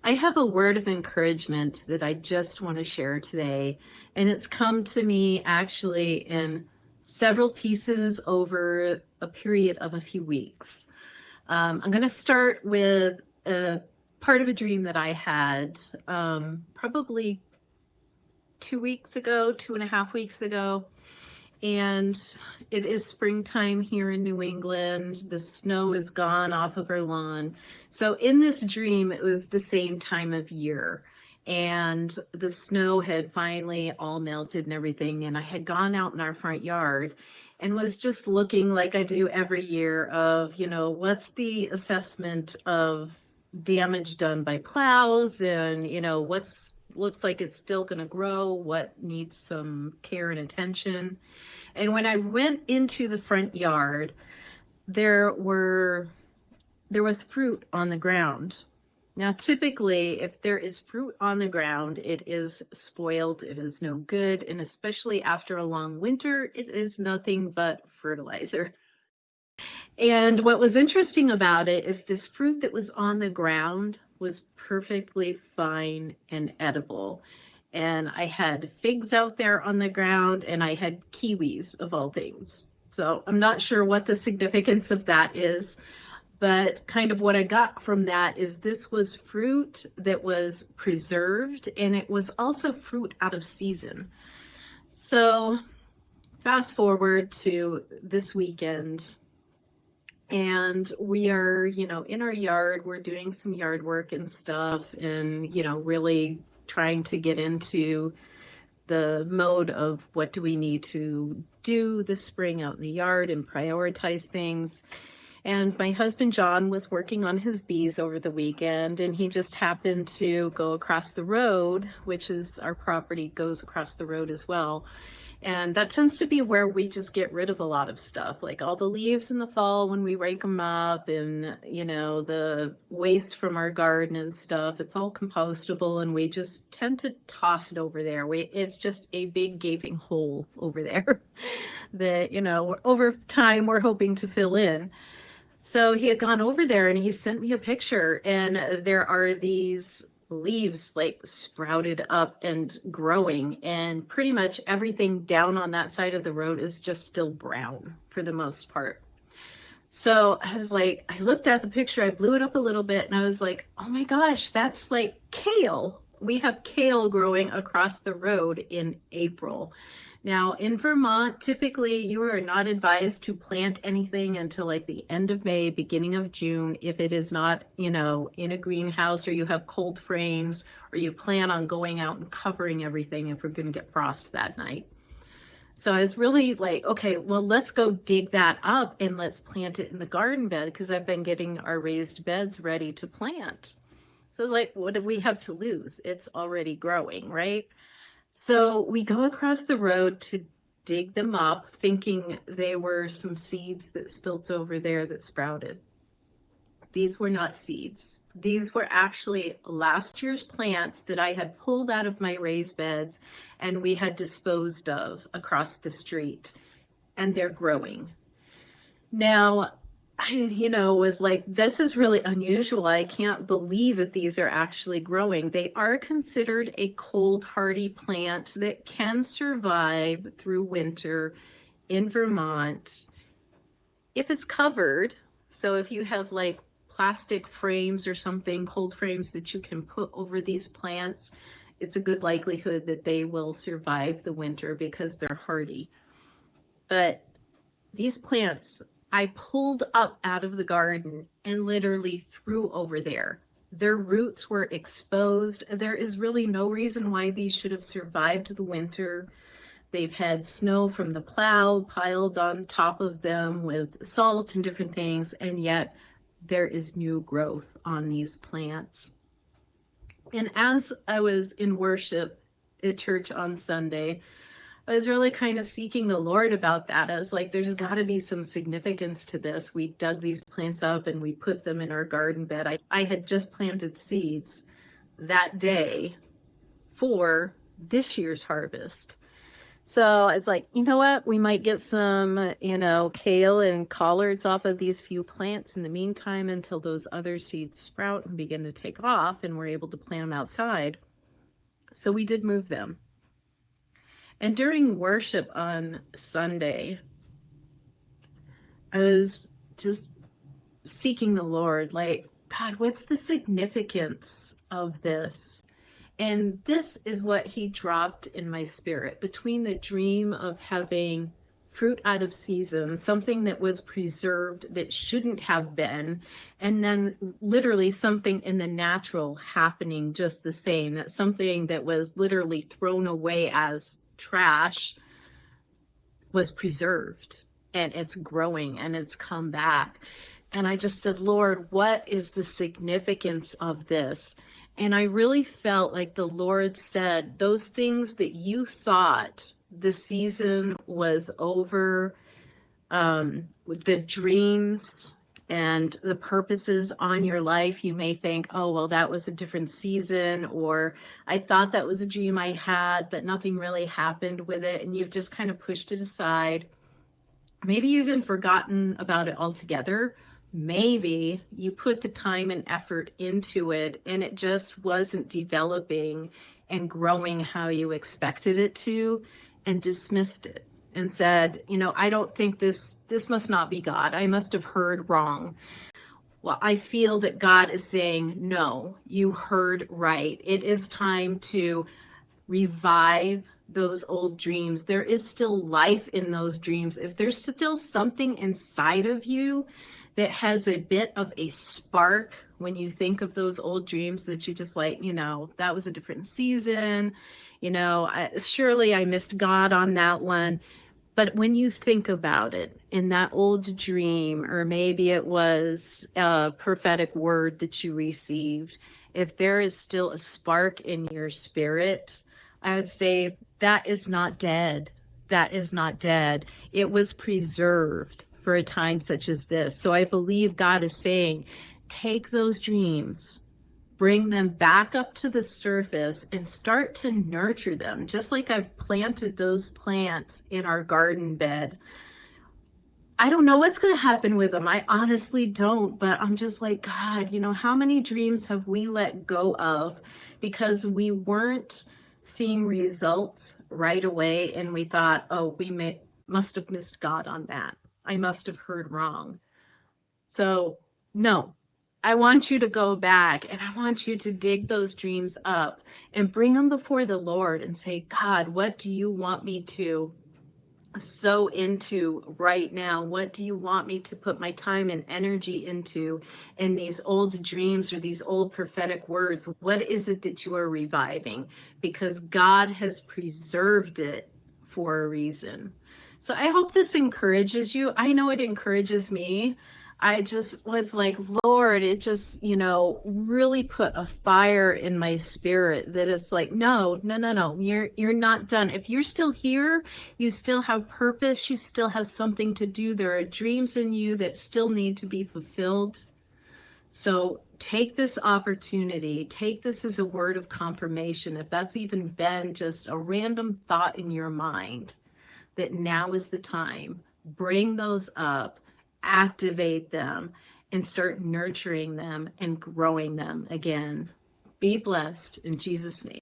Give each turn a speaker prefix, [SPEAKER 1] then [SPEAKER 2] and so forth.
[SPEAKER 1] I have a word of encouragement that I just want to share today, and it's come to me actually in several pieces over a period of a few weeks. I'm going to start with a part of a dream that I had probably 2 weeks ago, 2.5 weeks ago. And it is springtime here in New England. The snow is gone off of our lawn. So in this dream, it was the same time of year. And the snow had finally all melted and everything. And I had gone out in our front yard and was just looking like I do every year of, what's the assessment of damage done by plows and, what's looks like it's still going to grow, what needs some care and attention. And when I went into the front yard, there was fruit on the ground. Now, typically, if there is fruit on the ground, it is spoiled, it is no good, and especially after a long winter, it is nothing but fertilizer. And what was interesting about it is this fruit that was on the ground was perfectly fine and edible. And I had figs out there on the ground, and I had kiwis of all things. So I'm not sure what the significance of that is, but kind of what I got from that is this was fruit that was preserved, and it was also fruit out of season. So fast forward to this weekend, and we are, in our yard, we're doing some yard work and stuff and, really trying to get into the mode of what do we need to do this spring out in the yard and prioritize things. And my husband, John, was working on his bees over the weekend, and he just happened to go across the road, which is our property goes across the road as well. And that tends to be where we just get rid of a lot of stuff, like all the leaves in the fall when we rake them up and, the waste from our garden and stuff. It's all compostable, and we just tend to toss it over there. It's just a big gaping hole over there that, over time we're hoping to fill in. So he had gone over there and he sent me a picture, and there are these leaves like sprouted up and growing, and pretty much everything down on that side of the road is just still brown for the most part. So I was like, I looked at the picture, I blew it up a little bit, and I was like, oh my gosh, that's like kale. We have kale growing across the road in April. Now, in Vermont, typically you are not advised to plant anything until like the end of May, beginning of June, if it is not, in a greenhouse or you have cold frames or you plan on going out and covering everything if we're going to get frost that night. So I was really like, okay, well, let's go dig that up and let's plant it in the garden bed because I've been getting our raised beds ready to plant. So I was like, what do we have to lose? It's already growing, right? So we go across the road to dig them up, thinking they were some seeds that spilt over there that sprouted. These were not seeds. These were actually last year's plants that I had pulled out of my raised beds and we had disposed of across the street, and they're growing. Now, I, was like, this is really unusual. I can't believe that these are actually growing. They are considered a cold hardy plant that can survive through winter in Vermont if it's covered. So if you have like plastic frames or something, cold frames that you can put over these plants, it's a good likelihood that they will survive the winter because they're hardy. But these plants I pulled up out of the garden and literally threw over there. Their roots were exposed. There is really no reason why these should have survived the winter. They've had snow from the plow piled on top of them with salt and different things, and yet there is new growth on these plants. And as I was in worship at church on Sunday, I was really kind of seeking the Lord about that. I was like, there's got to be some significance to this. We dug these plants up and we put them in our garden bed. I had just planted seeds that day for this year's harvest. So it's like, you know what? We might get some, kale and collards off of these few plants in the meantime until those other seeds sprout and begin to take off and we're able to plant them outside. So we did move them. And during worship on Sunday, I was just seeking the Lord, like, God, what's the significance of this? And this is what he dropped in my spirit between the dream of having fruit out of season, something that was preserved that shouldn't have been, and then literally something in the natural happening just the same, that something that was literally thrown away as trash was preserved and it's growing and it's come back. And I just said, Lord, what is the significance of this? And I really felt like the Lord said, those things that you thought the season was over, the dreams and the purposes on your life, you may think, oh, well, that was a different season, or I thought that was a dream I had, but nothing really happened with it. And you've just kind of pushed it aside. Maybe you've even forgotten about it altogether. Maybe you put the time and effort into it and it just wasn't developing and growing how you expected it to, and dismissed it and said, I don't think this must not be God. I must have heard wrong. Well, I feel that God is saying, no, you heard right. It is time to revive those old dreams. There is still life in those dreams. If there's still something inside of you that has a bit of a spark when you think of those old dreams that you just like, that was a different season, surely I missed God on that one. But when you think about it in that old dream, or maybe it was a prophetic word that you received, if there is still a spark in your spirit, I would say that is not dead. That is not dead. It was preserved for a time such as this. So I believe God is saying, take those dreams, bring them back up to the surface and start to nurture them. Just like I've planted those plants in our garden bed. I don't know what's going to happen with them. I honestly don't, but I'm just like, God, how many dreams have we let go of because we weren't seeing results right away and we thought, oh, must have missed God on that. I must have heard wrong. So no, I want you to go back and I want you to dig those dreams up and bring them before the Lord and say, God, what do you want me to sow into right now? What do you want me to put my time and energy into in these old dreams or these old prophetic words? What is it that you are reviving? Because God has preserved it for a reason. So I hope this encourages you. I know it encourages me. I just was like, Lord, it just, really put a fire in my spirit that is like, no, you're not done. If you're still here, you still have purpose. You still have something to do. There are dreams in you that still need to be fulfilled. So take this opportunity, take this as a word of confirmation. If that's even been just a random thought in your mind, that now is the time, bring those up, activate them, and start nurturing them and growing them again. Be blessed in Jesus' name.